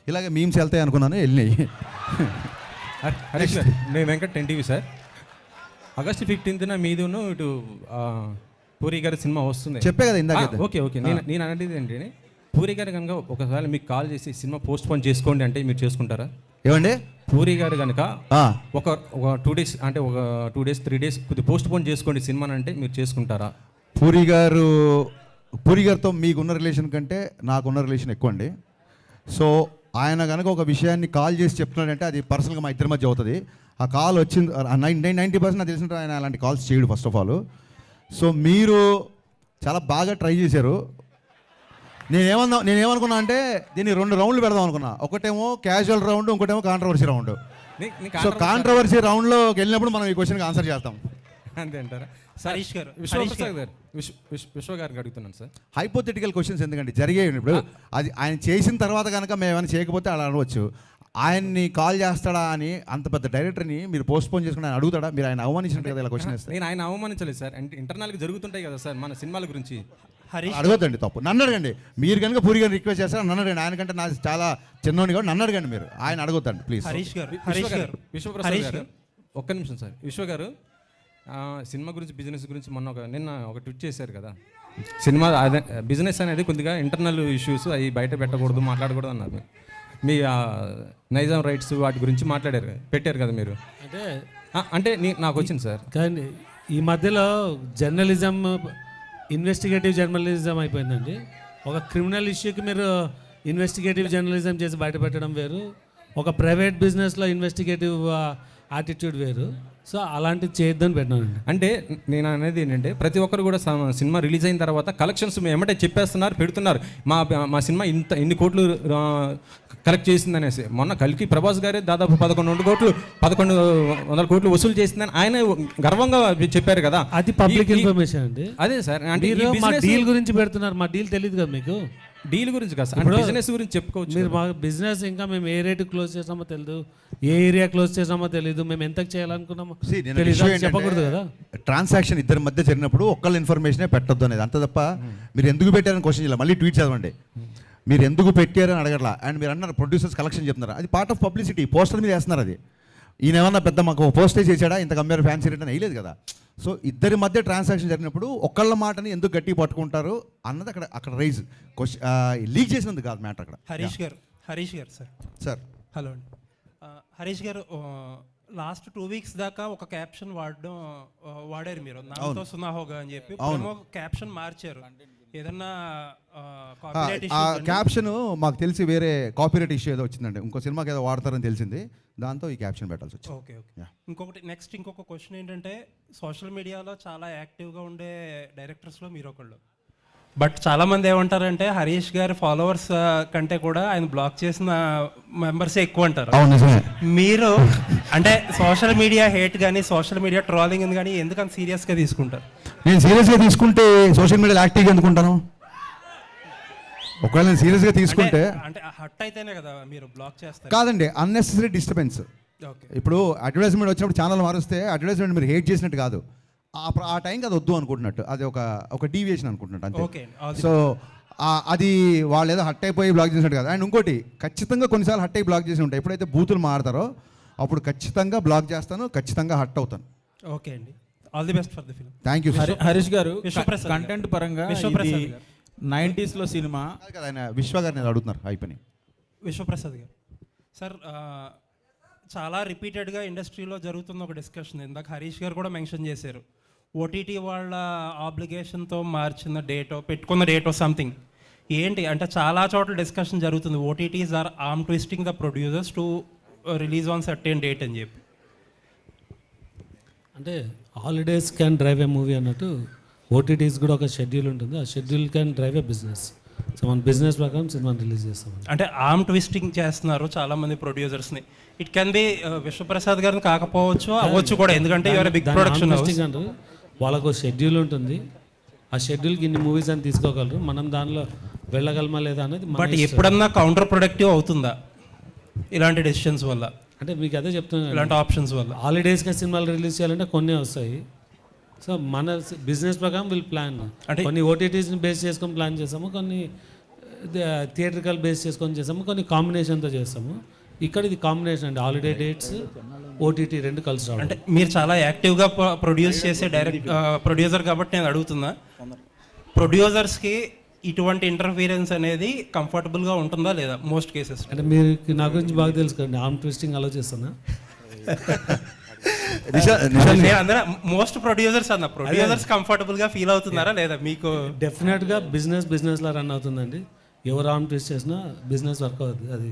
ఇలాగే మీమ్స్ వెళ్తాయి అనుకున్నాను, వెళ్ళినాయి. హరీష్ గారు, నేను వెంకట్ 10 టీవీ సార్. ఆగస్ట్ 15న మీదును ఇటు పూరి గారి సినిమా వస్తుంది. చెప్పే కదా ఇందాక. ఓకే. నేను అనేది ఏంటంటే, పూరి గారు కనుక ఒకసారి మీకు కాల్ చేసి సినిమా పోస్ట్ పోన్ చేసుకోండి అంటే మీరు చేసుకుంటారా? ఏమండి, పూరి గారు కనుక ఒక 2 డేస్ అంటే ఒక 2 డేస్ 3 డేస్ కొద్దిగా పోస్ట్ పోన్ చేసుకోండి సినిమా అంటే మీరు చేసుకుంటారా? పూరి గారితో మీకున్న రిలేషన్ కంటే నాకున్న రిలేషన్ ఎక్కువ అండి. సో ఆయన కనుక ఒక విషయాన్ని కాల్ చేసి చెప్తున్నాడంటే అది పర్సనల్గా మా ఇద్దరి మధ్య అవుతుంది. ఆ కాల్ వచ్చింది 90% నాకు తెలిసిన ఆయన అలాంటి కాల్స్ చేయడు ఫస్ట్ ఆఫ్ ఆల్. సో మీరు చాలా బాగా ట్రై చేశారు. నేనేమనుకున్నా అంటే దీన్ని 2 రౌండ్లు పెడదాం అనుకున్నా. ఒకటేమో క్యాజువల్ రౌండ్, ఇంకోటేమో కాంట్రవర్సీ రౌండ్. సో కాంట్రవర్సీ రౌండ్లోకి వెళ్ళినప్పుడు మనం ఈ క్వశ్చన్కి ఆన్సర్ చేస్తాం. అంతే అంటారా? హరీష్ గారు, విశ్వ గారికి అడుగుతున్నాను సార్. హైపోథెటికల్ క్వశ్చన్స్ ఎందుకండి, జరిగేవి. ఇప్పుడు అది ఆయన చేసిన తర్వాత కనుక మేము ఏమైనా చేయకపోతే అలా అనవచ్చు. ఆయన్ని కాల్ చేస్తాడా అని అంత పెద్ద డైరెక్టర్ని మీరు పోస్ట్ పోన్ చేసుకుని ఆయన అడుగుతాడా? మీరు ఆయన అవమానించినట్టు కదా ఇలా క్వశ్చన్ వేస్తారు. నేను ఆయన అవమానించలేదు సార్. అంటే ఇంటర్నల్గా జరుగుతుంటాయి కదా సార్ మన సినిమాల గురించి. అడగొద్దండి, తప్పు. నన్ను అడగండి. మీరు కనుక పూరి గారిని రిక్వెస్ట్ చేస్తారా నన్ను అడగండి. ఆయన కంటే నాకు చాలా చిన్నోని కూడా నన్ను అడగండి. మీరు ఆయన అడగొద్దండి ప్లీజ్. విశ్వప్రసాద్ గారు ఒక్క నిమిషం సార్. విశ్వ గారు సినిమా గురించి, బిజినెస్ గురించి నిన్న ఒక ట్వీట్ చేశారు కదా. సినిమా అదే బిజినెస్ అనేది కొద్దిగా ఇంటర్నల్ ఇష్యూస్ అవి బయట పెట్టకూడదు, మాట్లాడకూడదు అన్నారు. మీ నైజాం రైట్స్ వాటి గురించి పెట్టారు కదా మీరు. అంటే నాకు వచ్చింది సార్. కానీ ఈ మధ్యలో జర్నలిజం ఇన్వెస్టిగేటివ్ జర్నలిజం అయిపోయిందండి. ఒక క్రిమినల్ ఇష్యూకి మీరు ఇన్వెస్టిగేటివ్ జర్నలిజం చేసి బయట పెట్టడం వేరు, ఒక ప్రైవేట్ బిజినెస్లో ఇన్వెస్టిగేటివ్ యాటిట్యూడ్ వేరు. సో అలాంటివి చేయొద్దని పెట్టినానండి. అంటే నేను అనేది ఏంటంటే ప్రతి ఒక్కరు కూడా సినిమా రిలీజ్ అయిన తర్వాత కలెక్షన్స్ ఏమంటే చెప్పేస్తున్నారు, పెడుతున్నారు. మా సినిమా ఇన్ని కోట్లు కలెక్ట్ చేసిందనేసి. మొన్న కల్కి ప్రభాస్ గారే దాదాపు 1100 కోట్లు వసూలు చేసిందని ఆయన గర్వంగా చెప్పారు కదా. అది పబ్లిక్ ఇన్ఫర్మేషన్ అండి. అదే సార్, అంటే మా డీల్ గురించి పెడుతున్నారు. మా డీల్ తెలియదు కదా మీకు. డీల్ గురించి కాదు సార్, బిజినెస్ గురించి చెప్పుకోవచ్చు. మీరు మా బిజినెస్ ఇంకా మేము ఏ రేటు క్లోజ్ చేసామో తెలియదు, ఏ ఏరియా క్లోజ్ చేసామో తెలియదు, మేము ఎంత చేయాలనుకున్నామో చెప్పకూడదు కదా. ట్రాన్సాక్షన్ ఇద్దరి మధ్య జరిగినప్పుడు ఒక్కళ్ళ ఇన్ఫర్మేషనే పెట్టొద్దు అనేది, అంత తప్ప మీరు ఎందుకు పెట్టారని క్వశ్చన్ చేయాలి. మళ్ళీ ట్వీట్ చదవండి. మీరు ఎందుకు పెట్టారని అడగట్లా. అండ్ మీరు అన్నారు ప్రొడ్యూసర్స్ కలెక్షన్ చెప్తున్నారు, అది పార్ట్ ఆఫ్ పబ్లిసిటీ. పోస్టర్ మీద వేస్తున్నారు. అది ఈయన ఏమన్నా పెద్ద మాకు పోస్టేజ్ చేశాడా, ఇంత కంపేర్ ఫ్యాన్సీ రేట్ అని వేయలేదు కదా. సో ఇద్దరి మధ్య ట్రాన్సాక్షన్ జరిగినప్పుడు ఒక్కళ్ళ మాటని ఎందుకు గట్టిగా పట్టుకుంటారు అన్నది అక్కడ రైజ్ లీక్ చేసినందుకు కాదు మ్యాటర్ అక్కడ. హరీష్ గారు సార్ హలో అండి. హరీష్ గారు లాస్ట్ 2 వీక్స్ దాకా ఒక క్యాప్షన్ వాడారు మీరు, నాతో సునాహోగా అని చెప్పి. క్యాప్షన్ మార్చారు. ఏదన్నా క్యాప్షన్ మాకు తెలిసి వేరే కాపీరైట్ ఇష్యూ ఏదో వచ్చిందండి, ఇంకో సినిమాకి ఏదో వాడతారని తెలిసింది, దాంతో ఈ క్యాప్షన్ పెట్టాల్సి వచ్చింది. ఓకే. ఇంకొక క్వశ్చన్ ఏంటంటే, సోషల్ మీడియాలో చాలా యాక్టివ్గా ఉండే డైరెక్టర్స్లో మీరు ఒకళ్ళు. బట్ చాలామంది ఏమంటారంటే హరీష్ గారి ఫాలోవర్స్ కంటే కూడా ఆయన బ్లాక్ చేసిన మెంబర్సే ఎక్కువ అంటారు. మీరు అంటే సోషల్ మీడియా హేట్ కానీ సోషల్ మీడియా ట్రోలింగ్ కానీ ఎందుకంత సీరియస్గా తీసుకుంటారు? నేను సీరియస్గా తీసుకుంటే సోషల్ మీడియాలో యాక్టివ్గా ఎందుకుంటాను? ఒకవేళ నేను సీరియస్గా తీసుకుంటే అంటే హట్ అయితేనే కదా మీరు బ్లాక్ చేస్తారు. కాదండి, అన్నెసెసరీ డిస్టర్బెన్స్. ఇప్పుడు అడ్వర్టైజ్మెంట్ వచ్చినప్పుడు ఛానల్ మారుస్తే అడ్వర్టైజ్మెంట్ మీరు హేట్ చేసినట్టు కాదు, ఆ టైంకి అది వద్దు అనుకుంటున్నట్టు, అది ఒక డీవియేషన్ అనుకుంటున్నట్టు అంతే. సో అది వాళ్ళు ఏదో హట్ అయిపోయి బ్లాక్ చేసినట్టు కాదు. అండ్ ఇంకోటి, ఖచ్చితంగా కొన్నిసార్లు హట్ అయి బ్లాక్ చేసి ఉంటాయి. ఎప్పుడైతే బూతులు మారుతారో అప్పుడు ఖచ్చితంగా బ్లాక్ చేస్తాను, ఖచ్చితంగా హట్ అవుతాను. ఓకే అండి, all the best for the film. Thank you. Harish గారు, కంటెంట్ పరంగా 90sలో సినిమా కదా, ఆయన విశ్వ గారిని అడుగుతున్నారు అయిపోయి. విశ్వప్రసాద్ గారు సార్, చాలా రిపీటెడ్గా ఇండస్ట్రీలో జరుగుతున్న ఒక డిస్కషన్, ఇందాక హరీష్ గారు కూడా మెన్షన్ చేశారు, ఓటీటీ వాళ్ళ ఆబ్లిగేషన్తో మార్చిన డేటో పెట్టుకున్న డేటో సంథింగ్ ఏంటి అంటే చాలా చోట్ల డిస్కషన్ జరుగుతుంది, OTTs are arm twisting the producers to release on certain date అని చెప్పి. అంటే holidays can drive a movie అన్నట్టు ఓటీటీస్ కూడా ఒక షెడ్యూల్ ఉంటుంది, ఆ schedule can drive a business. So మన బిజినెస్ ప్రకారం సినిమాని రిలీజ్ చేస్తాం. అంటే ఆర్మ్ ట్విస్టింగ్ చేస్తున్నారు చాలామంది ప్రొడ్యూసర్స్ని. ఇట్ కెన్ బి విశ్వప్రసాద్ గారిని కాకపోవచ్చు, అవ్వచ్చు కూడా, ఎందుకంటే బిగ్ ప్రొడక్షన్ అంటారు. వాళ్ళకు షెడ్యూల్ ఉంటుంది, ఆ షెడ్యూల్కి ఇన్ని మూవీస్ అని తీసుకోగలరు, మనం దానిలో వెళ్ళగలమా లేదా అనేది. బట్ ఎప్పుడన్నా కౌంటర్ ప్రొడక్టివ్ అవుతుందా ఇలాంటి డెసిషన్స్ వల్ల? అంటే మీకు అదే చెప్తున్నాను, ఇలాంటి ఆప్షన్స్ వల్ల హాలిడేస్గా సినిమాలు రిలీజ్ చేయాలంటే కొన్ని వస్తాయి. సో మన బిజినెస్ ప్రకారం వీళ్ళు ప్లాన్, అంటే కొన్ని ఓటీటీస్ని బేస్ చేసుకొని ప్లాన్ చేస్తాము, కొన్ని థియేట్రికల్ బేస్ చేసుకొని చేస్తాము, కొన్ని కాంబినేషన్తో చేస్తాము. ఇక్కడ ఇది కాంబినేషన్ అండి, హాలిడే డేట్స్ ఓటీటీ రెండు కలిసి రావడం. అంటే మీరు చాలా యాక్టివ్గా ప్రొడ్యూస్ చేసే డైరెక్ట్ ప్రొడ్యూసర్ కాబట్టి నేను అడుగుతున్నా, ప్రొడ్యూసర్స్కి ఇటువంటి ఇంటర్ఫీరెన్స్ అనేది కంఫర్టబుల్గా ఉంటుందా లేదా మోస్ట్ కేసెస్? అంటే మీరు నా గురించి బాగా తెలుసు కదండి, ఆర్మ్ ట్విస్టింగ్ అలా చేస్తానా? మోస్ట్ ప్రొడ్యూసర్స్ అన్న ప్రొడ్యూసర్స్ కంఫర్టబుల్గా ఫీల్ అవుతున్నారా లేదా మీకు? డెఫినెట్గా బిజినెస్లా రన్ అవుతుందండి. ఎవరు ఆర్మ్ ట్విస్ట్ చేసినా బిజినెస్ వర్క్ అవుతుంది. అది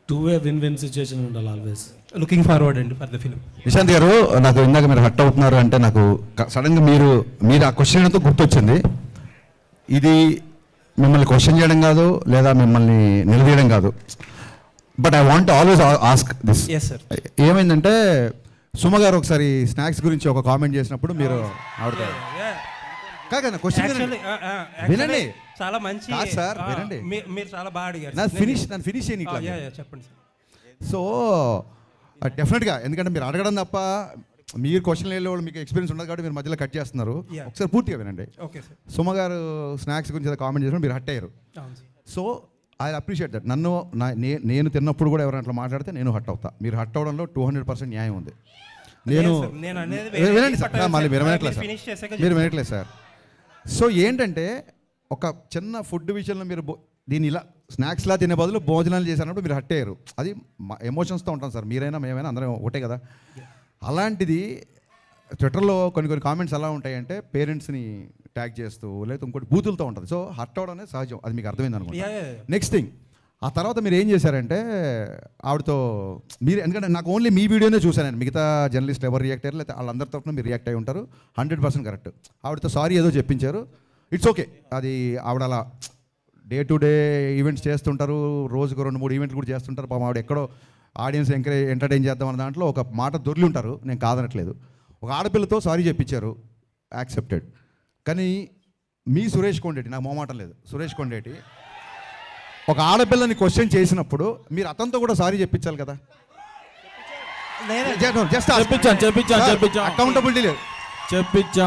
టూ వే విన్ సిచ్యువేషన్ ఉండాలి ఆల్వేస్. లుకింగ్ ఫార్వర్డ్ అండి ఫర్ ద ఫిల్మ్. నిశాంత్ గారు, నాకు ఇందాక మీరు హట్ అవుతున్నారు అంటే నాకు సడన్గా మీరు ఆ క్వశ్చన్ అంతా గుర్తొచ్చింది. ఇది మిమ్మల్ని క్వశ్చన్ చేయడం కాదు, లేదా మిమ్మల్ని నిలదీయడం కాదు, but I want always ask this. Yes sir. ఏమైందంటే సుమ గారు ఒకసారి స్నాక్స్ గురించి ఒక కామెంట్ చేసినప్పుడు మీరు ఆవిడతారు కాక క్వశ్చన్ వినండి. చాలా మంచి కాదు సార్, వినండి. మీరు చాలా బాగా అడిగారు. నన్ను ఫినిష్ చేయని చెప్పండి సార్. సో డెఫినెట్గా, ఎందుకంటే మీరు అడగడం తప్ప మీరు క్వశ్చన్ వెళ్ళేవాళ్ళు మీకు ఎక్స్పీరియన్స్ ఉండదు కాబట్టి మీరు మధ్యలో కట్ చేస్తున్నారు. ఒకసారి పూర్తిగా వినండి. Okay sir. సుమ గారు స్నాక్స్ గురించి కామెంట్ చేసినప్పుడు మీరు హట్ అయ్యారు. So I appreciate that. నేను తిన్నప్పుడు కూడా ఎవరైనా అట్లా మాట్లాడితే నేను హట్ అవుతా. మీరు హట్ అవడంలో 200% న్యాయం ఉంది. వినండి సార్, మళ్ళీ మీరు వినట్లేదు సార్. సో ఏంటంటే ఒక చిన్న ఫుడ్ విషయంలో మీరు దీన్ని ఇలా స్నాక్స్లా తినే బదులు భోజనాలు చేసినప్పుడు మీరు హట్ అయ్యారు. అది ఎమోషన్స్తో ఉంటాం సార్, మీరైనా మేమైనా అందరం ఒకటే కదా. అలాంటిది ట్విట్టర్లో కొన్ని కామెంట్స్ ఎలా ఉంటాయంటే పేరెంట్స్ని ట్యాగ్ చేస్తూ లేకపోతే ఇంకోటి బూతులతో ఉంటుంది. సో హర్ట్ అవడం అనేది సహజం, అది మీకు అర్థమైంది అనుకుంటా. నెక్స్ట్ థింగ్, ఆ తర్వాత మీరు ఏం చేశారంటే ఆవిడతో మీరు, ఎందుకంటే నాకు ఓన్లీ మీ వీడియోనే చూశాను, మిగతా జర్నలిస్ట్ ఎవరు రియాక్ట్ అయ్యారు లేకపోతే వాళ్ళందరి తరఫున మీరు రియాక్ట్ అయ్యి ఉంటారు. 100% కరెక్ట్. ఆవిడతో సారీ ఏదో చెప్పించారు, ఇట్స్ ఓకే. అది ఆవిడ అలా డే టు డే ఈవెంట్స్ చేస్తుంటారు, రోజుకు 2-3 ఈవెంట్లు కూడా చేస్తుంటారు. పాపం ఆవిడ ఎక్కడో ఆడియన్స్ ఎంటర్టైన్ చేద్దాం అన్న దాంట్లో ఒక మాట దొరికి ఉంటారు, నేను కాదనట్లేదు. ఒక ఆడపిల్లతో సారీ చెప్పించారు, యాక్సెప్టెడ్. కానీ మీ సురేష్ కొండేటి, నాకు మొహమాటం లేదు, సురేష్ కొండేటి ఒక ఆడపిల్లని క్వశ్చన్ చేసినప్పుడు మీరు అతనితో కూడా సారీ చెప్పించాలి కదా. అకౌంటబిలిటీ లేదు.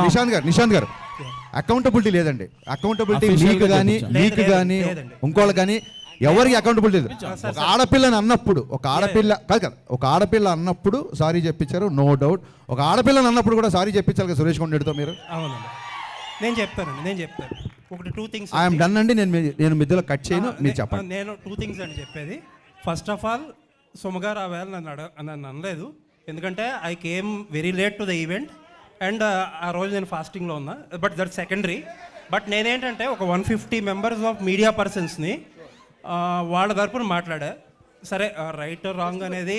నిశాంత్ గారు అకౌంటబిలిటీ లేదండి. అకౌంటబిలిటీ మీకు కానీ ఇంకోళ్ళకి కానీ ఎవరికి అకౌంటబిలిటీ లేదు. ఒక ఆడపిల్లని అన్నప్పుడు ఒక ఆడపిల్ల అన్నప్పుడు సారీ చెప్పించారు, నో డౌట్. ఒక ఆడపిల్లని అన్నప్పుడు కూడా సారీ చెప్పించాలి కదా సురేష్ కొండేటితో మీరు. అవునండి, నేను చెప్తాను. ఒకటి 2 things ఐఎమ్ డన్ అండి. నేను మధ్యలో కట్ చేయను, మీరు చెప్పండి. నేను 2 things అని చెప్పేది. ఫస్ట్ ఆఫ్ ఆల్, సుమగారు ఆ వేళ నన్ను అనలేదు, ఎందుకంటే I came very late to the event and ఆ రోజు నేను ఫాస్టింగ్లో ఉన్నా. But that secondary. బట్ నేనేంటంటే ఒక 150 మెంబర్స్ ఆఫ్ మీడియా పర్సన్స్ని వాళ్ళ తరపున మాట్లాడా. సరే, రైట్ రాంగ్ అనేది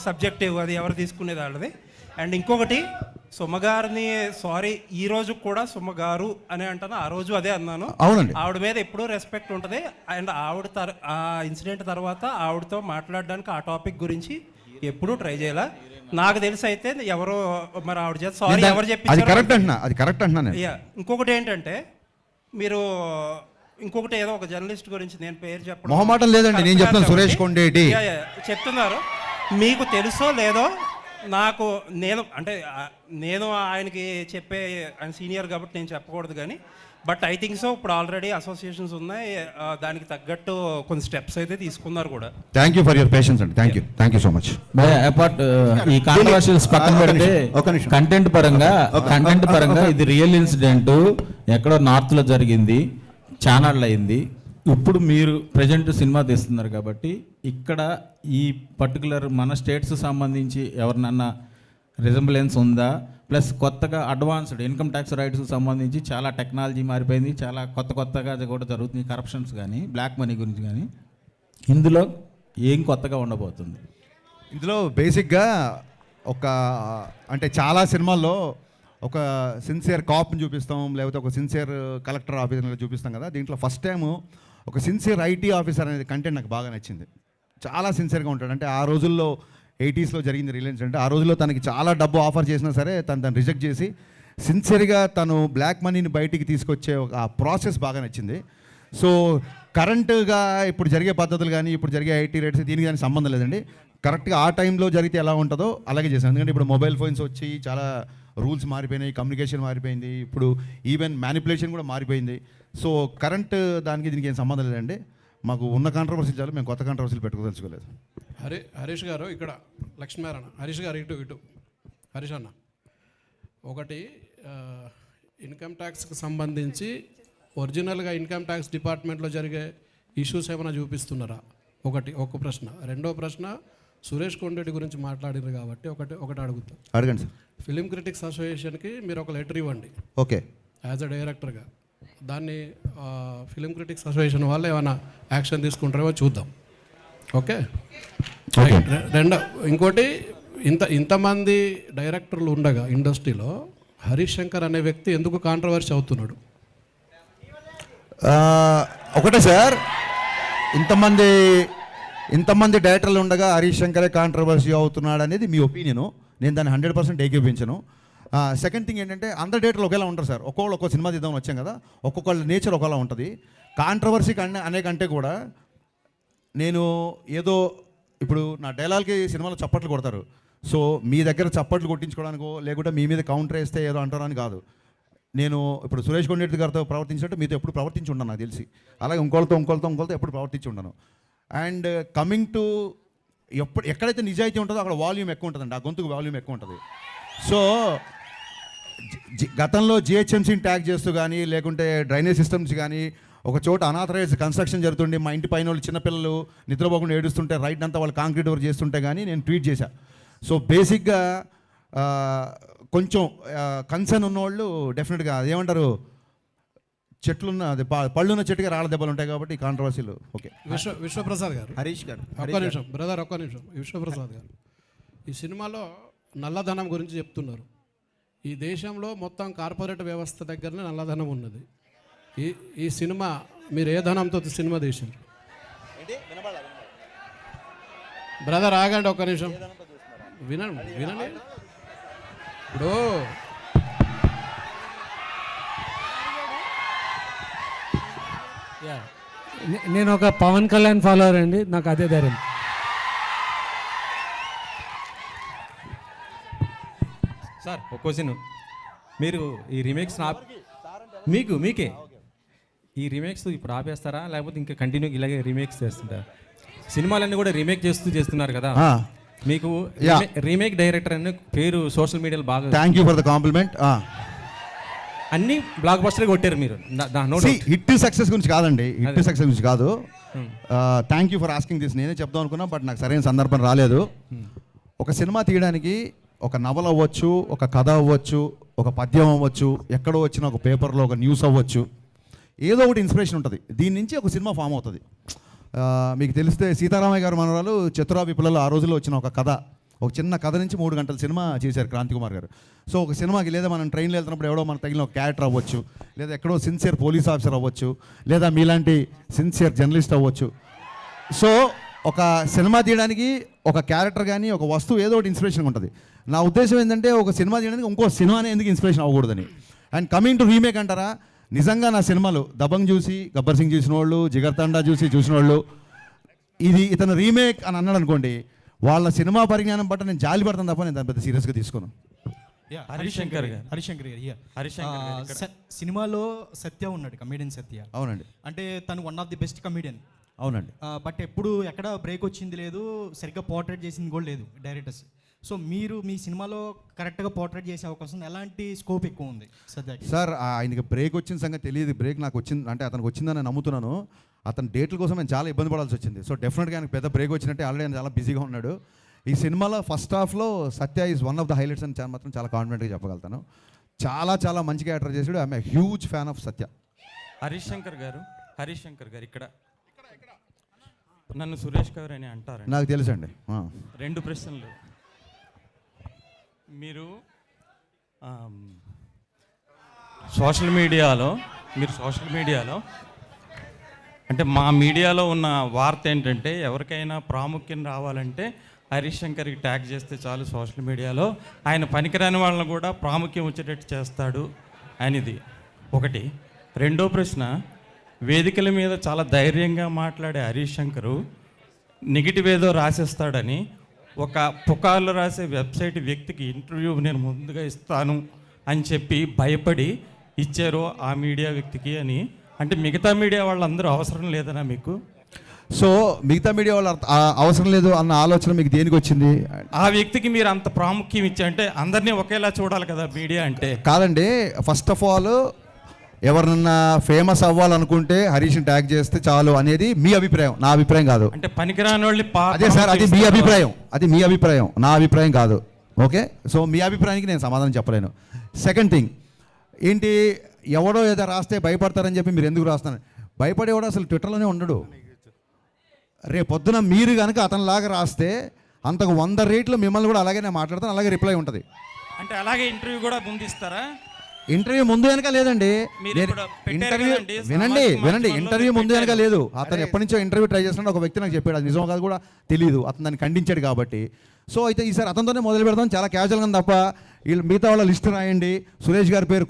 సబ్జెక్టివ్, అది ఎవరు తీసుకునేది వాళ్ళది. అండ్ ఇంకొకటి, సుమగారిని సారీ ఈ రోజు కూడా సుమగారు అని అంటాను, ఆ రోజు అదే అన్నాను. అవునండి, ఆవిడ మీద ఎప్పుడూ రెస్పెక్ట్ ఉంటుంది. అండ్ ఆ ఇన్సిడెంట్ తర్వాత ఆవిడతో మాట్లాడడానికి ఆ టాపిక్ గురించి ఎప్పుడూ ట్రై చేయాల. నాకు తెలిసి అయితే ఎవరో మరి ఆవిడ చేత సారీ ఎవరు చెప్పి కరెక్ట్ అంటున్నా. ఇంకొకటి ఏంటంటే, మీరు ఇంకొకటి ఏదో ఒక జర్నలిస్ట్ గురించి నేను పేరు చెప్పడం మొహమాటం లేదండి, నేను చెప్తాను. సురేష్ కొండేటి చెప్తున్నారు, మీకు తెలుసో లేదో నాకు, నేను ఆయనకి చెప్పే, ఆయన సీనియర్ కాబట్టి నేను చెప్పకూడదు కానీ, బట్ ఐ థింక్ సో ఇప్పుడు ఆల్రెడీ అసోసియేషన్స్ ఉన్నాయి, దానికి తగ్గట్టు కొన్ని స్టెప్స్ అయితే తీసుకున్నారు కూడా. Thank you for your patience అండి. Thank you so much. Apart ఈ కాంట్రవర్షియల్స్ పక్కన పెడితే కంటెంట్ పరంగా ఇది రియల్ ఇన్సిడెంట్ ఎక్కడో నార్త్లో జరిగింది, ఛానల్ అయింది. ఇప్పుడు మీరు ప్రజెంట్ సినిమా తీస్తున్నారు కాబట్టి ఇక్కడ ఈ పర్టికులర్ మన స్టేట్స్ సంబంధించి ఎవరినన్నా రిజంబులెన్స్ ఉందా? ప్లస్ కొత్తగా అడ్వాన్స్డ్ ఇన్కమ్ ట్యాక్స్ రైట్స్ సంబంధించి చాలా టెక్నాలజీ మారిపోయింది, చాలా కొత్తగా కూడా జరుగుతుంది, కరప్షన్స్ కానీ బ్లాక్ మనీ గురించి కానీ. ఇందులో ఏం కొత్తగా ఉండబోతుంది? ఇందులో బేసిక్గా అంటే చాలా సినిమాల్లో ఒక సిన్సియర్ కాప్ని చూపిస్తాం, లేకపోతే ఒక సిన్సియర్ కలెక్టర్ ఆఫీసర్ చూపిస్తాం కదా. దీంట్లో ఫస్ట్ టైము ఒక సిన్సియర్ ఐటీ ఆఫీసర్ అనేది కంటెంట్ నాకు బాగా నచ్చింది. చాలా సిన్సియర్గా ఉంటాడు. అంటే ఆ రోజుల్లో 80s జరిగింది రిలయన్స్ అంటే, ఆ రోజుల్లో తనకి చాలా డబ్బు ఆఫర్ చేసినా సరే తను రిజెక్ట్ చేసి సిన్సియర్గా తను బ్లాక్ మనీని బయటికి తీసుకొచ్చే ఆ ప్రాసెస్ బాగా నచ్చింది. సో కరెంటుగా ఇప్పుడు జరిగే పద్ధతులు కానీ ఇప్పుడు జరిగే ఐటీ రేట్స్ దీనికి కానీ సంబంధం లేదండి. కరెక్ట్గా ఆ టైంలో జరిగితే ఎలా ఉంటుందో అలాగే చేశాను. ఎందుకంటే ఇప్పుడు మొబైల్ ఫోన్స్ వచ్చి చాలా రూల్స్ మారిపోయినాయి, కమ్యూనికేషన్ మారిపోయింది, ఇప్పుడు ఈవెన్ మ్యానిపులేషన్ కూడా మారిపోయింది. సో కరెంట్ దానికి దీనికి ఏం సంబంధం లేదండి. మాకు ఉన్న కాంట్రవర్సీ చాలు, మేము కొత్త కాంట్రవర్సీలు పెట్టుకోదలుచుకోలేదు. హరీష్ గారు ఇక్కడ లక్ష్మీనారాయణ, హరీష్ గారు ఇటు హరీష్ అన్న, ఒకటి ఇన్కమ్ ట్యాక్స్కి సంబంధించి ఒరిజినల్గా ఇన్కమ్ ట్యాక్స్ డిపార్ట్మెంట్లో జరిగే ఇష్యూస్ ఏమైనా చూపిస్తున్నారా? ఒక ప్రశ్న. రెండో ప్రశ్న, సురేష్ కొండరెడ్డి గురించి మాట్లాడారు కాబట్టి ఒకటి అడుగుతాం. అడగండి సార్. ఫిలిం క్రిటిక్స్ అసోసియేషన్కి మీరు ఒక లెటర్ ఇవ్వండి ఓకే, యాజ్ అ డైరెక్టర్గా. దాన్ని ఫిలిం క్రిటిక్స్ అసోసియేషన్ వాళ్ళు ఏమైనా యాక్షన్ తీసుకుంటారేమో చూద్దాం. ఓకే. ఇంకోటి, ఇంతమంది డైరెక్టర్లు ఉండగా ఇండస్ట్రీలో హరీష్ శంకర్ అనే వ్యక్తి ఎందుకు కాంట్రవర్సీ అవుతున్నాడు? ఒకటే సార్, ఇంతమంది డైరెక్టర్లు ఉండగా హరీష్ శంకరే కాంట్రవర్సీ అవుతున్నాడు అనేది మీ ఒపీనియను. నేను దాన్ని 100% ఏకీపించను. సెకండ్ థింగ్ ఏంటంటే, అందరు డైరెక్టర్లు ఒకేలా ఉంటారు సార్. ఒక్కొక్క సినిమా తీద్దామని వచ్చాం కదా, ఒక్కొక్కళ్ళ నేచర్ ఒకలా ఉంటుంది. కాంట్రవర్సీ అనే కంటే కూడా నేను ఏదో ఇప్పుడు నా డైలాగ్కి సినిమాలో చప్పట్లు కొడతారు, సో మీ దగ్గర చప్పట్లు కొట్టించుకోవడానికో లేకుంటే మీ మీద కౌంటర్ వేస్తే ఏదో అంటారని కాదు. నేను ఇప్పుడు సురేష్ కొండరెడ్డి గారితో ప్రవర్తించినట్టు మీతో ఎప్పుడు ప్రవర్తించి ఉన్నాను నాకు తెలిసి, అలాగే ఇంకోళ్ళతో ఎప్పుడు ప్రవర్తించి ఉన్నాను. అండ్ కమింగ్ టు ఎక్కడైతే నిజాయితీ ఉంటుందో అక్కడ వాల్యూమ్ ఎక్కువ ఉంటుందండి, ఆ గొంతుకు వాల్యూమ్ ఎక్కువ ఉంటుంది. సో గతంలో జిహెచ్ఎంసీని ట్యాగ్ చేస్తూ కానీ లేకుంటే డ్రైనేజ్ సిస్టమ్స్ కానీ ఒక చోట అనాథరైజ్ కన్స్ట్రక్షన్ జరుగుతుండే, మా ఇంటి పైన వాళ్ళు చిన్నపిల్లలు నిద్రపోకుండా ఏడుస్తుంటే రైట్ అంతా వాళ్ళు కాంక్రీట్ వర్క్ చేస్తుంటే కానీ నేను ట్వీట్ చేశా. సో బేసిక్గా కొంచెం కన్సర్న్ ఉన్నవాళ్ళు డెఫినెట్గా అదేమంటారు, చెట్లున్న అది పళ్ళున్న చెట్టుగా రాళ్ళ దెబ్బలు ఉంటాయి కాబట్టి ఈ కాంట్రవర్సీలు. ఓకే. విశ్వప్రసాద్ గారు, హరీష్ గారు ఒక్క నిమిషం బ్రదర్, ఒక్క నిమిషం. విశ్వప్రసాద్ గారు, ఈ సినిమాలో నల్లధనం గురించి చెప్తున్నారు. ఈ దేశంలో మొత్తం కార్పొరేట్ వ్యవస్థ దగ్గరనే నల్లధనం ఉన్నది. ఈ సినిమా మీరు ఏ ధనంతో సినిమా తీసిండ్రు? బ్రదర్ ఆగండి ఒక్క నిమిషం, వినండి. ఇప్పుడు నేను ఒక పవన్ కళ్యాణ్ ఫాలోవర్ అండి, నాకు అదే ధైర్యం. సార్ ఒక క్వశ్చన్, మీరు ఈ రీమేక్స్ మీకే ఈ రీమేక్స్ ఇప్పుడు ఆపేస్తారా, లేకపోతే ఇంకా కంటిన్యూ ఇలాగే రీమేక్స్ చేస్తుంటారా? సినిమాలన్నీ కూడా రీమేక్ చేస్తున్నారు కదా, మీకు రీమేక్ డైరెక్టర్ అనే పేరు సోషల్ మీడియాలో బాగా. Thank you for the complement. అన్ని బ్లాక్ బస్టర్ కొట్టారు మీరు. హిట్ సక్సెస్ గురించి కాదండి, హిట్ సక్సెస్ గురించి కాదు. Thank you for asking this. నేనే చెప్దాం అనుకున్నా, బట్ నాకు సరైన సందర్భం రాలేదు. ఒక సినిమా తీయడానికి ఒక నవల అవ్వచ్చు, ఒక కథ అవ్వచ్చు, ఒక పద్యం అవ్వచ్చు, ఎక్కడో వచ్చిన ఒక పేపర్లో ఒక న్యూస్ అవ్వచ్చు, ఏదో ఒకటి ఇన్స్పిరేషన్ ఉంటుంది. దీని నుంచి ఒక సినిమా ఫామ్ అవుతుంది. మీకు తెలిస్తే సీతారామయ్య గారు మనవరాలు చతురా విప్లవాలు ఆ రోజుల్లో వచ్చిన ఒక కథ, ఒక చిన్న కథ నుంచి 3 గంటల సినిమా చేశారు క్రాంతి కుమార్ గారు. సో ఒక సినిమాకి లేదా మనం ట్రైన్లో వెళ్తున్నప్పుడు ఎవడో మనకు తగిలిన ఒక క్యారెక్టర్ అవ్వచ్చు, లేదా ఎక్కడో సిన్సియర్ పోలీస్ ఆఫీసర్ అవ్వచ్చు, లేదా మీలాంటి సిన్సియర్ జర్నలిస్ట్ అవ్వచ్చు. సో ఒక సినిమా తీయడానికి ఒక క్యారెక్టర్ కానీ ఒక వస్తువు ఏదో ఒకటి ఇన్స్పిరేషన్ ఉంటుంది. నా ఉద్దేశం ఏంటంటే ఒక సినిమా తీయడానికి ఇంకో సినిమానే ఎందుకు ఇన్స్పిరేషన్ అవ్వకూడదని. అండ్ కమింగ్ టు రీమేక్ అంటారా, నిజంగా నా సినిమాలు దబంగ్ చూసి, గబ్బర్ సింగ్ చూసిన వాళ్ళు, జిగర్ తండా చూసిన వాళ్ళు ఇతను రీమేక్ అని అన్నాడు అనుకోండి, వాళ్ళ సినిమా పరిజ్ఞానం బట్టి నేను జాలి పడతాను తప్ప నేను దాన్ని పెద్ద సీరియస్గా తీసుకోను. హరీష్ శంకర్ గారు సినిమాలో సత్య ఉన్నాడు, కమేడియన్ సత్య. అవునండి. అంటే తను one of the best comedian. అవునండి. బట్ ఎప్పుడు ఎక్కడ బ్రేక్ వచ్చింది లేదు, సరిగ్గా పోర్ట్రేట్ చేసింది కూడా లేదు డైరెక్టర్స్. సో మీరు మీ సినిమాలో కరెక్ట్గా పోర్ట్రేట్ చేసే అవకాశం, ఎలాంటి స్కోప్ ఎక్కువ ఉంది సత్యకి? సార్ ఆయనకి బ్రేక్ వచ్చిన సంగతి తెలియదు. బ్రేక్ నాకు వచ్చింది అంటే అతనికి వచ్చిందని నమ్ముతున్నాను. అతని డేట్ల కోసం నేను చాలా ఇబ్బంది పడాల్సి వచ్చింది. సో డెఫినెట్గా ఆయనకు పెద్ద బ్రేక్ వచ్చినట్టే, ఆల్రెడీ ఆయన చాలా బిజీగా ఉన్నాడు. ఈ సినిమాలో ఫస్ట్ హాఫ్లో Satya is one of the highlights అని మాత్రం చాలా కాన్ఫిడెంట్గా చెప్పగలుగుతాను. చాలా మంచి క్యారెక్టర్ చేసాడు. I'm a huge fan of Satya. Harish Shankar garu ఇక్కడ నన్ను సురేష్ గారు అని అంటారు. నాకు తెలుసండి. 2 ప్రశ్నలు. మీరు సోషల్ మీడియాలో అంటే మా మీడియాలో ఉన్న వార్త ఏంటంటే, ఎవరికైనా ప్రాముఖ్యం రావాలంటే హరీష్ శంకర్కి ట్యాగ్ చేస్తే చాలు సోషల్ మీడియాలో, ఆయన పనికిరాని వాళ్ళని కూడా ప్రాముఖ్యం వచ్చేటట్టు చేస్తాడు అనేది ఒకటి. రెండో ప్రశ్న, వేదికల మీద చాలా ధైర్యంగా మాట్లాడే హరీష్ శంకరు నెగిటివ్ ఏదో రాసేస్తాడని ఒక పుకార్లు రాసే వెబ్సైట్ వ్యక్తికి ఇంటర్వ్యూ నేను ముందుగా ఇస్తాను అని చెప్పి భయపడి ఇచ్చారు ఆ మీడియా వ్యక్తికి అని. అంటే మిగతా మీడియా వాళ్ళందరూ అవసరం లేదనా మీకు? సో మిగతా మీడియా వాళ్ళు అవసరం లేదు అన్న ఆలోచన మీకు దేనికి వచ్చింది? ఆ వ్యక్తికి మీరు అంత ప్రాముఖ్యం ఇచ్చా అంటే అందరినీ ఒకేలా చూడాలి కదా మీడియా అంటే. కాదండి, ఫస్ట్ ఆఫ్ ఆల్ ఎవరినన్నా ఫేమస్ అవ్వాలనుకుంటే హరీష్ని ట్యాగ్ చేస్తే చాలు అనేది మీ అభిప్రాయం, నా అభిప్రాయం కాదు. అంటే పనికిరాని వాళ్ళని అదే సార్, అది మీ అభిప్రాయం, అది మీ అభిప్రాయం, నా అభిప్రాయం కాదు. ఓకే, సో మీ అభిప్రాయానికి నేను సమాధానం చెప్పలేను. సెకండ్ థింగ్ ఏంటి, ఎవడో ఏదో రాస్తే భయపడతారని చెప్పి మీరు ఎందుకు రాస్తున్నారు? భయపడేవాడు అసలు ట్విట్టర్లోనే ఉండడు. రేపు పొద్దున మీరు కనుక అతనిలాగా రాస్తే అంతకు 100 రేట్లు మిమ్మల్ని కూడా అలాగే నేను మాట్లాడతాను, అలాగే రిప్లై ఉంటుంది. అంటే అలాగే ఇంటర్వ్యూ కూడా ముందిస్తారా? ఇంటర్వ్యూ ముందు వెనక లేదండి. మీరు ఇప్పుడు పెట్టారు ఇంటర్వ్యూ కదండి, వినండి సామాజిక వినండి, మాధ్యమాల్లో ఇంటర్వ్యూ ముందు వెనక పెట్టారు. లేదు. అతను ఎప్పటి నుంచో ఇంటర్వ్యూ ట్రై చేస్తున్నాడు, ఒక వ్యక్తి నాకు చెప్పాడు, అది నిజం కాదు కూడా తెలియదు, అతను దాన్ని ఖండించాడు కాబట్టి. సో అయితే ఈసారి అతనితోనే మొదలు పెడదాం, చాలా క్యాజువల్గా తప్ప వీళ్ళు మిగతా వాళ్ళ లిస్ట్ రాయండి. సురేష్ గారి పేరు